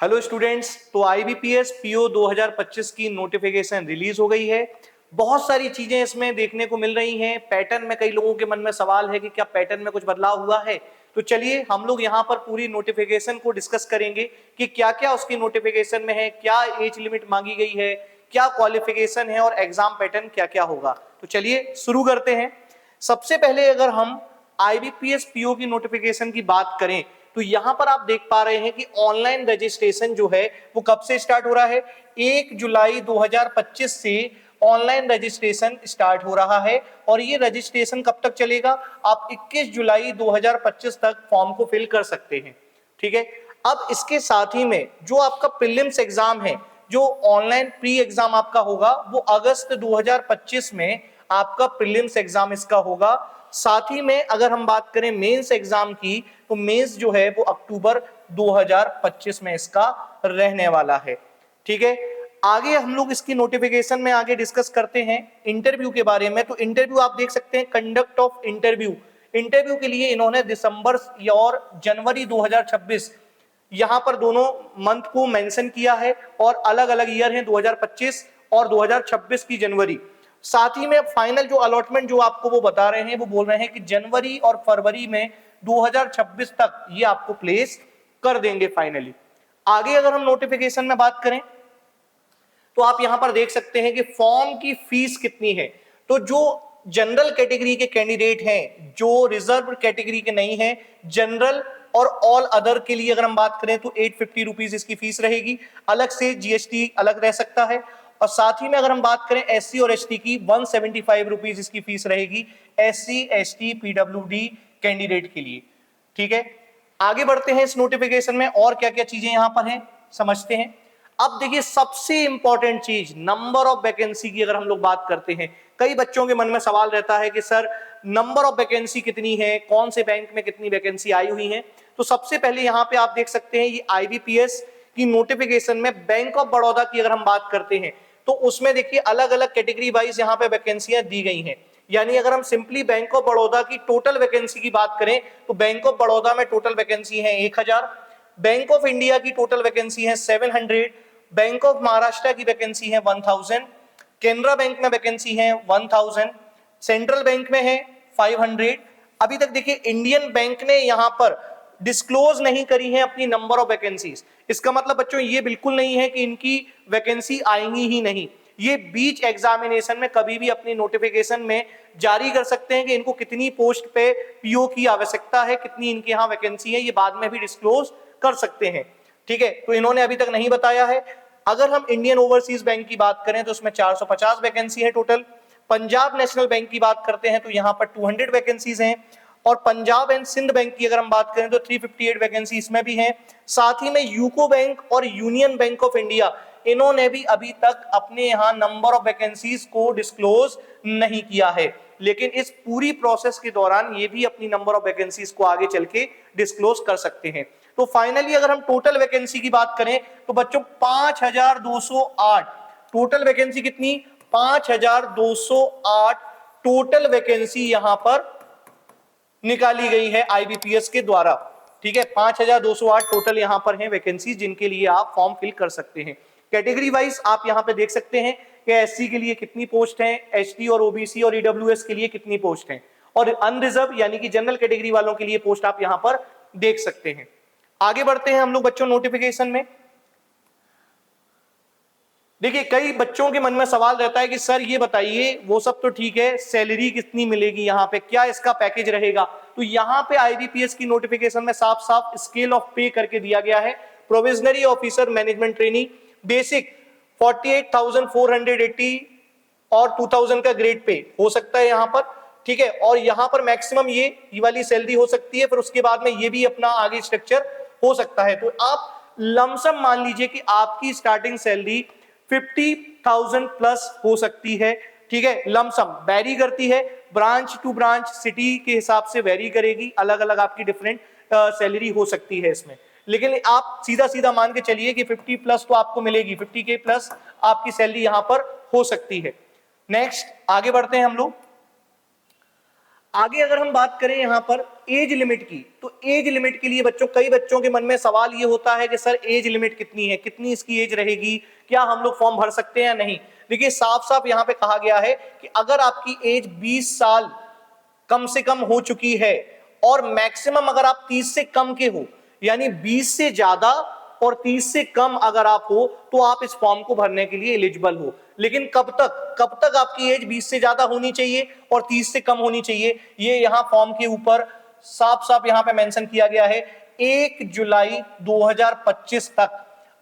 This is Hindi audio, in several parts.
हेलो स्टूडेंट्स, तो आईबीपीएस पीओ 2025 की नोटिफिकेशन रिलीज हो गई है। बहुत सारी चीजें इसमें देखने को मिल रही हैं। पैटर्न में कई लोगों के मन में सवाल है कि क्या पैटर्न में कुछ बदलाव हुआ है। तो चलिए हम लोग यहाँ पर पूरी नोटिफिकेशन को डिस्कस करेंगे कि क्या क्या उसकी नोटिफिकेशन में है, क्या एज लिमिट मांगी गई है, क्या क्वालिफिकेशन है और एग्जाम पैटर्न क्या क्या होगा। तो चलिए शुरू करते हैं। सबसे पहले अगर हम आईबीपीएस पीओ की नोटिफिकेशन की बात करें तो यहां पर आप देख पा रहे हैं कि ऑनलाइन रजिस्ट्रेशन जो है वो कब से स्टार्ट हो रहा है। 1 जुलाई 2025 से ऑनलाइन रजिस्ट्रेशन स्टार्ट हो रहा है और ये रजिस्ट्रेशन कब तक चलेगा, आप 21 जुलाई 2025 तक फॉर्म को फिल कर सकते हैं। ठीक है, अब इसके साथ ही में जो आपका प्रीलिम्स एग्जाम है, जो ऑनलाइन प्री एग्जाम आपका होगा, वो अगस्त 2025 में आपका प्रीलिम्स एग्जाम इसका होगा। साथ ही में अगर हम बात करें मेंस एग्जाम की, तो मेंस जो है वो अक्टूबर 2025 में इसका रहने वाला है। ठीक है, आगे हम लोग इसकी नोटिफिकेशन में आगे डिस्कस करते हैं इंटरव्यू के बारे में। तो इंटरव्यू आप देख सकते हैं, कंडक्ट ऑफ इंटरव्यू। इंटरव्यू के लिए इन्होंने दिसंबर और जनवरी 2026 यहां पर दोनों मंथ को मेंशन किया है और अलग अलग ईयर हैं, 2025 और 2026 की जनवरी। साथ ही में फाइनल जो अलॉटमेंट जो आपको वो बता रहे हैं, वो बोल रहे हैं कि जनवरी और फरवरी में 2026 तक ये आपको प्लेस कर देंगे फाइनली। आगे अगर हम नोटिफिकेशन में बात करें तो आप यहां पर देख सकते हैं कि फॉर्म की फीस कितनी है। तो जो जनरल कैटेगरी के कैंडिडेट हैं, जो रिजर्व कैटेगरी के नहीं हैं, जनरल और ऑल अदर के लिए अगर हम बात करें तो 850 रुपीज इसकी फीस रहेगी। अलग से जीएसटी अलग रह सकता है। और साथ ही में अगर हम बात करें एससी और एसटी की, 175 रुपीज इसकी फीस रहेगी एससी एसटी पीडब्ल्यूडी कैंडिडेट के लिए। ठीक है, आगे बढ़ते हैं इस नोटिफिकेशन में और क्या क्या चीजें यहां पर हैं समझते हैं। अब देखिए सबसे इंपॉर्टेंट चीज नंबर ऑफ वैकेंसी की अगर हम लोग बात करते हैं, कई बच्चों के मन में सवाल रहता है कि सर नंबर ऑफ वैकेंसी कितनी है, कौन से बैंक में कितनी वैकेंसी आई हुई है। तो सबसे पहले यहां पे आप देख सकते हैं ये आईबीपीएस की नोटिफिकेशन में बैंक ऑफ बड़ौदा की अगर हम बात करते हैं तो उसमें देखिए अलग अलग कैटेगरी वाइज यहां पे वैकेंसियां दी गई हैं। यानी अगर हम सिंपली बैंक ऑफ बड़ौदा की टोटल वैकेंसी की बात करें तो बैंक ऑफ बड़ौदा में टोटल वैकेंसी है 1000, बैंक ऑफ इंडिया की टोटल वैकेंसी है 700, बैंक ऑफ महाराष्ट्र की वैकेंसी है 1000, केनरा बैंक में वैकेंसी है 1000, सेंट्रल बैंक में है 500। अभी तक देखिए इंडियन बैंक ने यहां पर डिस्क्लोज नहीं करी है अपनी नंबर ऑफ वैकेंसीज। इसका मतलब बच्चों ये बिल्कुल नहीं है कि इनकी वैकेंसी आएंगी ही नहीं। ये बीच एग्जामिनेशन में कभी भी अपनी नोटिफिकेशन में जारी कर सकते हैं कि इनको कितनी पोस्ट पे पीओ की आवश्यकता है, कितनी इनके यहाँ वैकेंसी है, ये बाद में भी डिस्क्लोज कर सकते हैं। ठीक है, तो इन्होंने अभी तक नहीं बताया है। अगर हम इंडियन ओवरसीज बैंक की बात करें तो उसमें 450 वैकेंसी है टोटल। पंजाब नेशनल बैंक की बात करते हैं तो यहां पर 200 वैकेंसीज हैं। और पंजाब एंड सिंध बैंक की अगर हम बात करें तो 358 वैकेंसी इसमें भी हैं। साथ ही में यूको बैंक और यूनियन बैंक ऑफ इंडिया, इन्होंने भी अभी तक अपने यहां नंबर ऑफ वैकेंसीज को डिस्क्लोज नहीं किया है, लेकिन इस पूरी प्रोसेस के दौरान ये भी अपनी नंबर ऑफ वैकेंसीज को आगे चल के डिस्क्लोज कर सकते हैं। तो फाइनली अगर हम टोटल वैकेंसी की बात करें तो बच्चों 5208 टोटल वैकेंसी, कितनी 5208 टोटल वैकेंसी यहां पर निकाली गई है आईबीपीएस के द्वारा। ठीक है, 5208 टोटल यहां पर हैं वैकेंसी जिनके लिए आप फॉर्म फिल कर सकते हैं। कैटेगरी वाइज आप यहां पे देख सकते हैं कि एससी के लिए कितनी पोस्ट हैं, एसटी और ओबीसी और ईडब्ल्यूएस के लिए कितनी पोस्ट हैं, और अनरिजर्व यानी कि जनरल कैटेगरी वालों के लिए पोस्ट आप यहां पर देख सकते हैं। आगे बढ़ते हैं हम लोग बच्चों नोटिफिकेशन में। देखिए कई बच्चों के मन में सवाल रहता है कि सर ये बताइए, वो सब तो ठीक है, सैलरी कितनी मिलेगी यहाँ पे, क्या इसका पैकेज रहेगा। तो यहाँ पे आईबीपीएस की नोटिफिकेशन में साफ साफ स्केल ऑफ पे करके दिया गया है। Provisionary officer management trainee basic 48,480 और 2000 का ग्रेड पे हो सकता है यहाँ पर। ठीक है, और यहाँ पर मैक्सिमम ये वाली सैलरी हो सकती है, फिर उसके बाद में ये भी अपना आगे स्ट्रक्चर हो सकता है। तो आप लमसम मान लीजिए कि आपकी स्टार्टिंग सैलरी 50,000 प्लस हो सकती है। ठीक है, लमसम वेरी करती है, ब्रांच टू ब्रांच सिटी के हिसाब से वेरी करेगी, अलग अलग आपकी डिफरेंट सैलरी हो सकती है इसमें। लेकिन आप सीधा सीधा मान के चलिए कि 50 प्लस तो आपको मिलेगी, 50K प्लस आपकी सैलरी यहां पर हो सकती है। नेक्स्ट आगे बढ़ते हैं हम लोग। आगे अगर हम बात करें यहां पर एज लिमिट की, तो एज लिमिट के लिए बच्चों, कई बच्चों के मन में सवाल ये होता है कि सर एज लिमिट कितनी है, कितनी इसकी एज रहेगी, क्या हम लोग फॉर्म भर सकते हैं या नहीं। देखिए साफ साफ यहां पे कहा गया है कि अगर आपकी एज 20 साल कम से कम हो चुकी है और मैक्सिमम अगर आप 30 से कम के हो, यानी 20 से ज्यादा और 30 से कम अगर आप हो, तो आप इस फॉर्म को भरने के लिए एलिजिबल हो। लेकिन कब तक आपकी एज 20 से ज्यादा होनी चाहिए और 30 से कम होनी चाहिए, ये यहां फॉर्म के ऊपर साफ साफ यहां पे मेंशन किया गया है। 1 जुलाई 2025 तक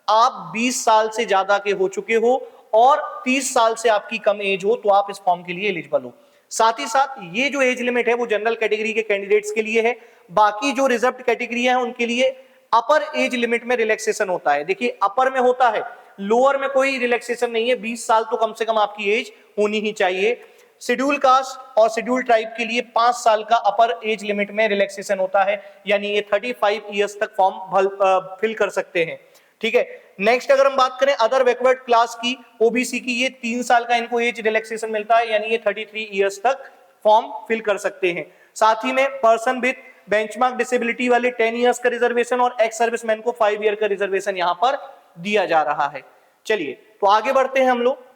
आप 20 साल से ज्यादा के हो चुके हो और 30 साल से आपकी कम एज हो, तो आप इस फॉर्म के लिए एलिजिबल हो। साथ ही साथ ये जो एज लिमिट है वो जनरल कैटेगरी के कैंडिडेट्स के लिए है, बाकी जो रिजर्व्ड कैटेगरी है उनके लिए अपर एज लिमिट में रिलैक्सेशन होता है। देखिए अपर में होता है, लोअर में कोई रिलैक्सेशन नहीं है, 20 साल तो कम से कम आपकी एज होनी ही चाहिए। शेड्यूल कास्ट और शेड्यूल ट्राइब के लिए 5 साल का अपर एज लिमिट में रिलैक्सेशन होता है, यानी ये 35 ईयर्स तक फॉर्म फिल कर सकते हैं। ठीक है, नेक्स्ट अगर हम बात करें अदर बैकवर्ड क्लास की, ओबीसी की, ये 3 साल का इनको एज रिलैक्सेशन मिलता है, यानी ये 33 ईयर्स तक फॉर्म फिल कर सकते हैं। साथ ही में पर्सन विद बेंचमार्क डिसेबिलिटी वाले 10 ईयर्स का रिजर्वेशन और एक्स सर्विसमैन को 5 ईयर का रिजर्वेशन यहां पर दिया जा रहा है। चलिए तो आगे बढ़ते हैं हम लोग।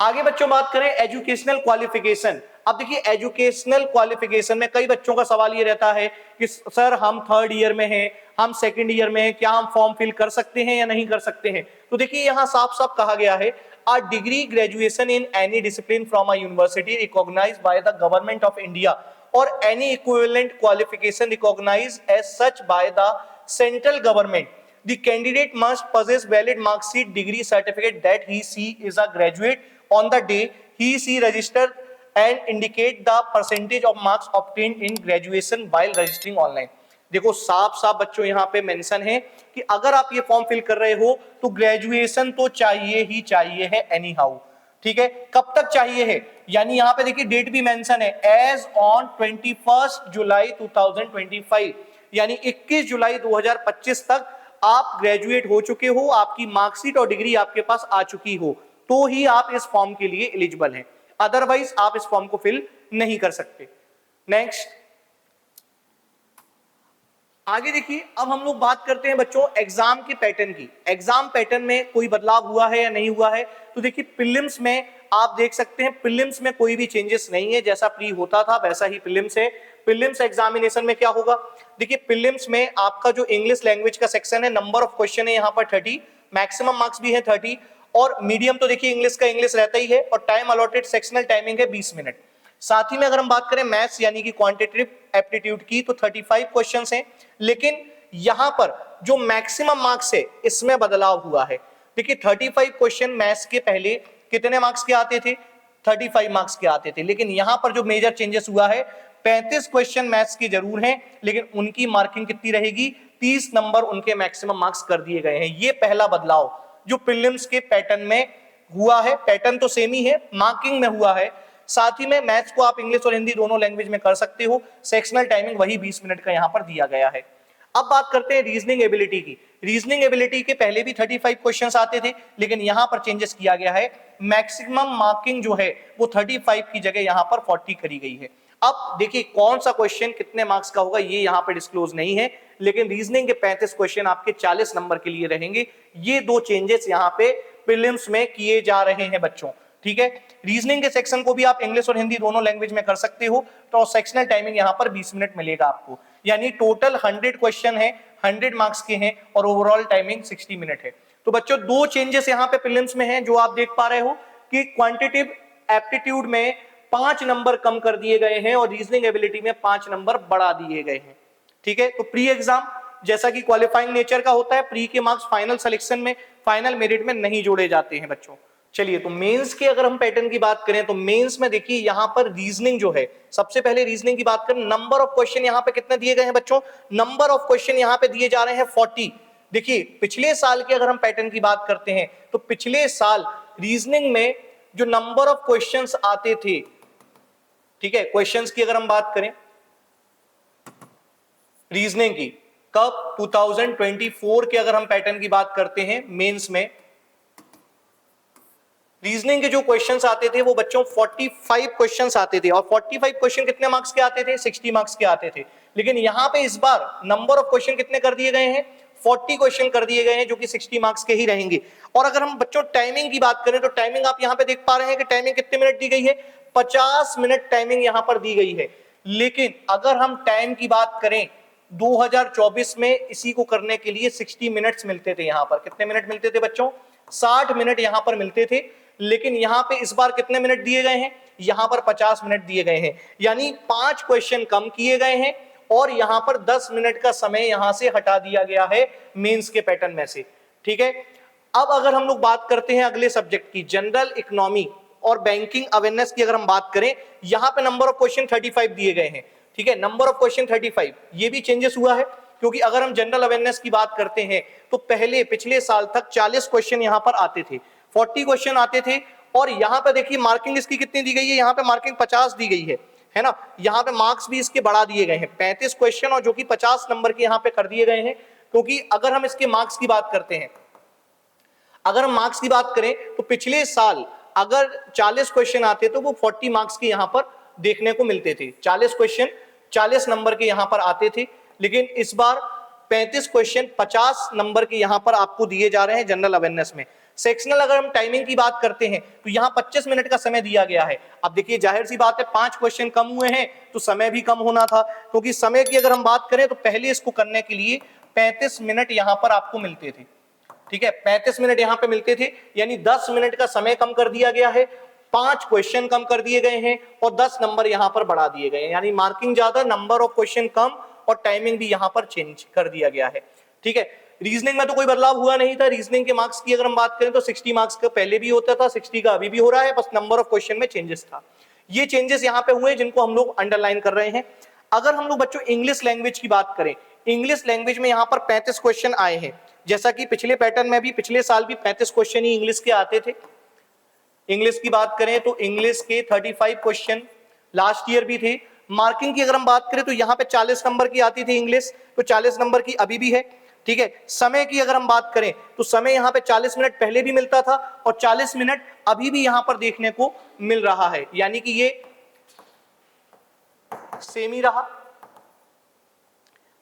आगे बच्चों बात करें एजुकेशनल क्वालिफिकेशन। अब देखिए एजुकेशनल क्वालिफिकेशन में कई बच्चों का सवाल ये रहता है कि सर हम 3rd ईयर में हैं, हम 2nd ईयर में हैं, क्या हम फॉर्म फिल कर सकते हैं या नहीं कर सकते हैं। तो देखिए यहां साफ साफ कहा गया है, a degree graduation in any discipline from a university recognized by the government of India or any equivalent qualification recognized as such by the central government, the candidate must possess valid mark sheet degree certificate that he is a graduate on the day he registered and indicate the percentage of marks obtained in graduation while registering online। देखो साफ साफ बच्चों यहां पे मेंशन है कि अगर आप ये फॉर्म फिल कर रहे हो तो ग्रेजुएशन तो चाहिए ही चाहिए है एनी हाउ। ठीक है, कब तक चाहिए है, यानी यहां पे देखिए डेट भी मेंशन है, एज ऑन 21 जुलाई 2025, यानी 21 जुलाई 2025 तक आप ग्रेजुएट हो चुके हो, आपकी मार्कशीट और डिग्री आपके पास आ चुकी हो, तो ही आप इस फॉर्म के लिए एलिजिबल हैं, अदरवाइज आप इस फॉर्म को फिल नहीं कर सकते। नेक्स्ट आगे देखिए, अब हम लोग बात करते हैं बच्चों एग्जाम के पैटर्न की। एग्जाम पैटर्न में कोई बदलाव हुआ है या नहीं हुआ है। तो देखिए प्रीलिम्स में आप देख सकते हैं, प्रीलिम्स में कोई भी चेंजेस नहीं है, जैसा प्री होता था वैसा ही प्रीलिम्स है। प्रीलिम्स एग्जामिनेशन में क्या होगा, देखिए प्रीलिम्स में आपका जो इंग्लिश लैंग्वेज का सेक्शन है, नंबर ऑफ क्वेश्चन है यहाँ पर 30, मैक्सिमम मार्क्स भी है 30, और मीडियम तो देखिए इंग्लिश का इंग्लिश रहता ही है, और टाइम अलॉटेड सेक्शनल टाइमिंग है 20 मिनट। साथ ही में अगर हम बात करें मैथ्स यानी कि क्वांटिटेटिव एप्टीट्यूड की, तो 35 क्वेश्चंस हैं, लेकिन यहां पर जो मैक्सिमम मार्क्स है इसमें बदलाव हुआ है। देखिए 35 क्वेश्चन मैथ्स के पहले कितने मार्क्स के आते थे, 35 मार्क्स के आते थे, लेकिन यहां पर जो मेजर चेंजेस हुआ है 35 क्वेश्चन मैथ्स के जरूर हैं, लेकिन उनकी मार्किंग कितनी रहेगी, 30 नंबर उनके मैक्सिमम मार्क्स कर दिए गए हैं। ये पहला बदलाव जो प्रीलिम्स के पैटर्न में हुआ है, पैटर्न तो सेम ही है, मार्किंग में हुआ है। साथ ही में मैथ्स को आप इंग्लिश और हिंदी दोनों लैंग्वेज में कर सकते हो, सेक्शनल टाइमिंग वही 20 मिनट का यहां पर दिया गया है। अब बात करते हैं रीजनिंग एबिलिटी की। रीजनिंग एबिलिटी के पहले भी 35 क्वेश्चंस आते थे, लेकिन यहां पर चेंजेस किया गया है, मैक्सिमम मार्किंग जो है वो 35 की जगह यहां पर 40 करी गई है। अब देखिए कौन सा क्वेश्चन कितने मार्क्स का होगा ये यहां पर डिस्क्लोज नहीं है, लेकिन रीजनिंग के 35 क्वेश्चन आपके 40 नंबर के लिए रहेंगे। ये दो चेंजेस यहां पे प्रीलिम्स में किए जा रहे हैं बच्चों। ठीक है, रीजनिंग के सेक्शन को भी आप इंग्लिश और हिंदी दोनों लैंग्वेज में कर सकते हो, तो सेक्शनल टाइमिंग यहां पर 20 मिनट मिलेगा आपको, यानी टोटल 100 क्वेश्चन है, 100 मार्क्स के हैं, और ओवरऑल टाइमिंग 60 मिनट है। तो बच्चों दो चेंजेस यहां पे प्रीलिम्स में हैं जो आप देख पा रहे हो कि क्वांटिटेटिव एप्टीट्यूड में 5 नंबर कम कर दिए गए हैं और रीजनिंग एबिलिटी में 5 नंबर बढ़ा दिए गए हैं। ठीक है, तो प्री एग्जाम जैसा कि क्वालिफाइंग नेचर का होता है, प्री के मार्क्स फाइनल सिलेक्शन में, फाइनल मेरिट में नहीं जोड़े जाते हैं बच्चों। चलिए तो मेंस के अगर हम पैटर्न की बात करें, तो मेंस में देखिए यहां पर रीजनिंग जो है, सबसे पहले रीजनिंग की बात करें, नंबर ऑफ क्वेश्चन यहां पे कितने दिए गए हैं बच्चों, नंबर ऑफ क्वेश्चन यहां पे दिए जा रहे हैं 40। देखिए पिछले साल के अगर हम पैटर्न की बात करते हैं, तो पिछले साल रीजनिंग में जो नंबर ऑफ क्वेश्चंस आते थे, ठीक है, क्वेश्चंस की अगर हम बात करें रीजनिंग की, कब 2024 के अगर हम पैटर्न की बात करते हैं मेंस में, रीजनिंग के जो क्वेश्चंस आते थे वो बच्चों 45 क्वेश्चंस आते थे, और 45 क्वेश्चन कितने मार्क्स के आते थे? 60 मार्क्स के आते थे। लेकिन यहाँ पे इस बार नंबर ऑफ क्वेश्चन कितने कर दिए गए हैं? 40 क्वेश्चन कर दिए गए हैं, जो कि 60 मार्क्स के ही रहेंगे। और अगर हम बच्चों टाइमिंग की बात करें तो टाइमिंग आप यहाँ पे देख पा रहे हैं कि टाइमिंग कितने मिनट दी गई है? 50 मिनट टाइमिंग यहाँ पर दी गई है। लेकिन अगर हम टाइम की बात करें 2024 में इसी को करने के लिए 60 मिनट्स मिलते थे। यहाँ पर कितने मिनट मिलते थे बच्चों? 60 मिनट यहाँ पर मिलते थे। लेकिन यहाँ पे इस बार कितने मिनट दिए गए हैं? यहाँ पर 50 मिनट दिए गए हैं, यानी 5 क्वेश्चन कम किए गए हैं, और यहाँ पर 10 मिनट का समय यहाँ से हटा दिया गया है मेंस के पैटर्न में से। ठीक है, अब अगर हम लोग बात करते हैं अगले सब्जेक्ट की, जनरल इकोनॉमी और बैंकिंग अवेयरनेस की अगर हम बात करें, यहाँ पे नंबर ऑफ क्वेश्चन 35 दिए गए हैं। ठीक है, नंबर ऑफ क्वेश्चन 35, ये भी चेंजेस हुआ है, क्योंकि अगर हम जनरल अवेयरनेस की बात करते हैं तो पहले पिछले साल तक 40 क्वेश्चन यहाँ पर आते थे, 40 क्वेश्चन आते थे, और यहाँ पे देखिए मार्किंग इसकी कितनी दी गई है? यहाँ पे मार्किंग 50 दी गई है ना। यहाँ पे मार्क्स भी इसके बढ़ा दिए गए हैं, 35 क्वेश्चन, और जो कि 50 नंबर के यहाँ पे कर दिए गए हैं। क्योंकि अगर हम इसके मार्क्स की बात करते हैं, अगर हम मार्क्स की बात करें तो पिछले साल अगर 40 क्वेश्चन आते तो वो 40 मार्क्स के यहाँ पर देखने को मिलते थे। 40 क्वेश्चन 40 नंबर के यहाँ पर आते थे, लेकिन इस बार 35 क्वेश्चन 50 नंबर के यहाँ पर आपको दिए जा रहे हैं जनरल अवेयरनेस में। सेक्शनल अगर हम टाइमिंग की बात करते हैं तो यहाँ 25 मिनट का समय दिया गया है। अब देखिए जाहिर सी बात है, 5 क्वेश्चन कम हुए हैं तो समय भी कम होना था, क्योंकि समय की अगर हम बात करें तो पहले इसको करने के लिए 35 मिनट यहाँ पर आपको मिलते थे। ठीक है, 35 मिनट यहाँ पे मिलते थे, यानी 10 मिनट का समय कम कर दिया गया है, 5 क्वेश्चन कम कर दिए गए हैं, और 10 नंबर यहाँ पर बढ़ा दिए गए हैं, यानी मार्किंग ज्यादा, नंबर ऑफ क्वेश्चन कम, और टाइमिंग भी यहाँ पर चेंज कर दिया गया है। ठीक है, रीजनिंग में तो कोई बदलाव हुआ नहीं था। रीजनिंग के मार्क्स की अगर हम बात करें तो 60 मार्क्स का पहले भी होता था, 60 का अभी भी हो रहा है, बस नंबर ऑफ क्वेश्चन में चेंजेस था। ये चेंजेस यहाँ पे हुए जिनको हम लोग अंडरलाइन कर रहे हैं। अगर हम लोग बच्चों इंग्लिश लैंग्वेज की बात करें, इंग्लिश लैंग्वेज में यहाँ पर 35 क्वेश्चन आए हैं, जैसा कि पिछले पैटर्न में भी पिछले साल भी 35 क्वेश्चन ही इंग्लिश के आते थे। इंग्लिश की बात करें तो इंग्लिश के 35 क्वेश्चन लास्ट ईयर भी थे। मार्किंग की अगर हम बात करें तो यहाँ पे 40 नंबर की आती थी इंग्लिश, तो 40 नंबर की अभी भी है। ठीक है, समय की अगर हम बात करें तो समय यहाँ पे 40 मिनट पहले भी मिलता था, और 40 मिनट अभी भी यहाँ पर देखने को मिल रहा है, यानी कि ये सेम ही रहा।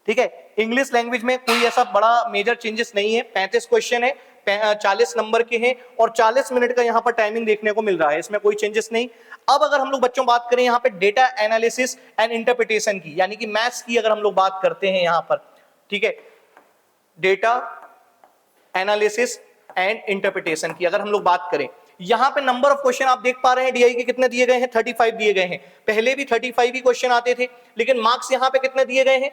ठीक है, इंग्लिश लैंग्वेज में कोई ऐसा बड़ा मेजर चेंजेस नहीं है। 35 क्वेश्चन है, 40 नंबर के हैं, और 40 मिनट का यहाँ पर टाइमिंग देखने को मिल रहा है, इसमें कोई चेंजेस नहीं। अब अगर हम लोग बच्चों बात करें यहाँ पे डेटा एनालिसिस एंड इंटरप्रिटेशन की, यानी कि मैथ्स की अगर हम लोग बात करते हैं यहाँ पर, ठीक है, डेटा एनालिसिस एंड इंटरप्रिटेशन की अगर हम लोग बात करें, यहां पे नंबर ऑफ क्वेश्चन आप देख पा रहे हैं डीआई के कितने दिए गए हैं? 35 दिए गए हैं। पहले भी 35 ही क्वेश्चन आते थे, लेकिन मार्क्स यहां पे कितने दिए गए हैं?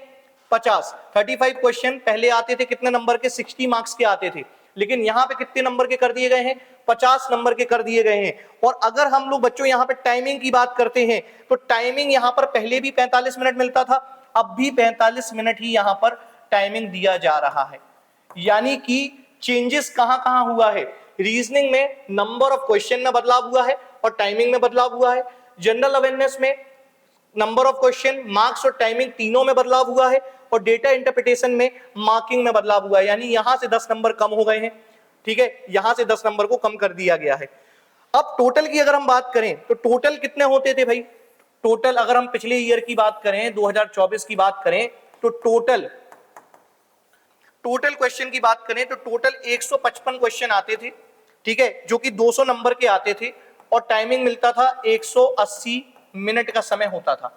50। 35 क्वेश्चन पहले आते थे कितने नंबर के? 60 मार्क्स के आते थे, लेकिन यहां पे कितने नंबर के कर दिए गए हैं? 50 नंबर के कर दिए गए हैं। और अगर हम लोग बच्चों यहां पे टाइमिंग की बात करते हैं तो टाइमिंग यहां पर पहले भी 45 मिनट मिलता था, अब भी 45 मिनट ही यहां पर टाइमिंग दिया जा रहा है। यानी कि चेंजेस कहां-कहां हुआ है? रीजनिंग में नंबर ऑफ क्वेश्चन में बदलाव हुआ है और टाइमिंग में बदलाव हुआ है। जनरल अवेयरनेस में नंबर ऑफ क्वेश्चन, मार्क्स और टाइमिंग तीनों में बदलाव हुआ है, और डेटा इंटरप्रिटेशन में मार्किंग में बदलाव हुआ है, यानी यहां से 10 नंबर कम हो गए हैं। ठीक है, यहां से 10 नंबर को कम कर दिया गया है। अब टोटल की अगर हम बात करें तो टोटल कितने होते थे भाई? टोटल अगर हम पिछले ईयर की बात करें, 2024 की बात करें, तो टोटल क्वेश्चन की बात करें तो टोटल 155 क्वेश्चन आते थे। ठीक है, जो कि 200 नंबर के आते थे, और टाइमिंग मिलता था 180 मिनट का समय होता था।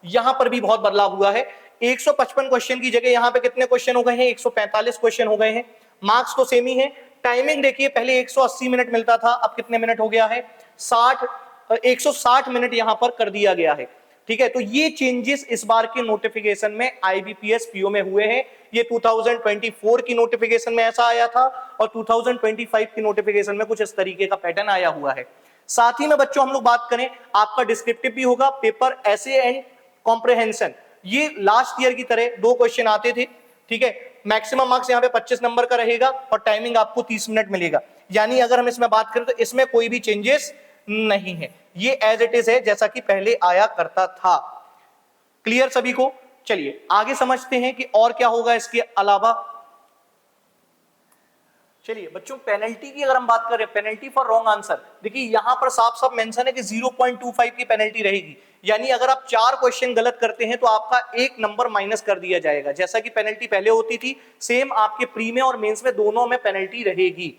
यहां पर भी बहुत बदलाव हुआ है। 155 क्वेश्चन की जगह यहां पे कितने क्वेश्चन हो गए हैं? 145 क्वेश्चन हो गए हैं। मार्क्स तो सेम ही है। टाइमिंग देखिए, पहले 180 मिनट मिलता था, अब कितने मिनट हो गया है? 160 मिनट यहां पर कर दिया गया है। ठीक है, तो ये चेंजेस इस बार के नोटिफिकेशन में आईबीपीएस पीओ में हुए हैं। ये 2024 की नोटिफिकेशन में ऐसा आया था, और 2025 की नोटिफिकेशन में कुछ इस तरीके का पैटर्न आया हुआ है। साथ ही में बच्चों हम लोग बात करें, आपका डिस्क्रिप्टिव भी होगा, पेपर ऐसे एंड कॉम्प्रिहेंशन। ये लास्ट ईयर की तरह 2 क्वेश्चन आते थे। ठीक है, मैक्सिमम मार्क्स यहाँ पे 25 नंबर का रहेगा, और टाइमिंग आपको 30 मिनट मिलेगा। यानी अगर हम इसमें बात करें तो इसमें कोई भी चेंजेस नहीं है, ये एज इट इज है जैसा कि पहले आया करता था। क्लियर सभी को? चलिए आगे समझते हैं कि और क्या होगा इसके अलावा। चलिए बच्चों, पेनल्टी की अगर हम बात करें, पेनल्टी फॉर रॉन्ग आंसर, देखिए यहां पर साफ साफ मेंशन है कि 0.25 की पेनल्टी रहेगी, यानी अगर आप 4 क्वेश्चन गलत करते हैं तो आपका 1 नंबर माइनस कर दिया जाएगा। जैसा कि पेनल्टी पहले होती थी, सेम आपके प्री में और मेंस में दोनों में पेनल्टी रहेगी।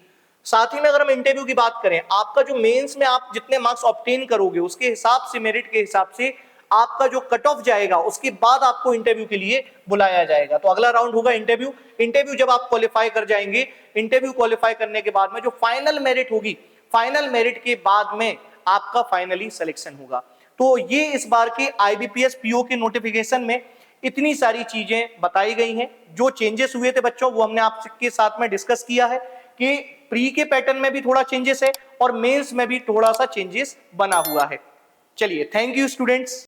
साथ ही में अगर हम इंटरव्यू की बात करें, आपका जो मेंस में आप जितने मार्क्स ऑब्टेन करोगे उसके हिसाब से, मेरिट के हिसाब से आपका जो कट ऑफ जाएगा, उसके बाद आपको इंटरव्यू के लिए बुलाया जाएगा। तो अगला राउंड होगा इंटरव्यू। इंटरव्यू जब आप क्वालिफाई कर जाएंगे, इंटरव्यू क्वालिफाई करने के बाद में जो फाइनल मेरिट होगी, फाइनल मेरिट के बाद में आपका फाइनली सिलेक्शन होगा। तो ये इस बार के आईबीपीएस पीओ के नोटिफिकेशन में इतनी सारी चीजें बताई गई हैं। जो चेंजेस हुए थे बच्चों, वो हमने आपके साथ में डिस्कस किया है कि प्री के पैटर्न में भी थोड़ा चेंजेस है और मेंस में भी थोड़ा सा चेंजेस बना हुआ है। चलिए, थैंक यू स्टूडेंट्स।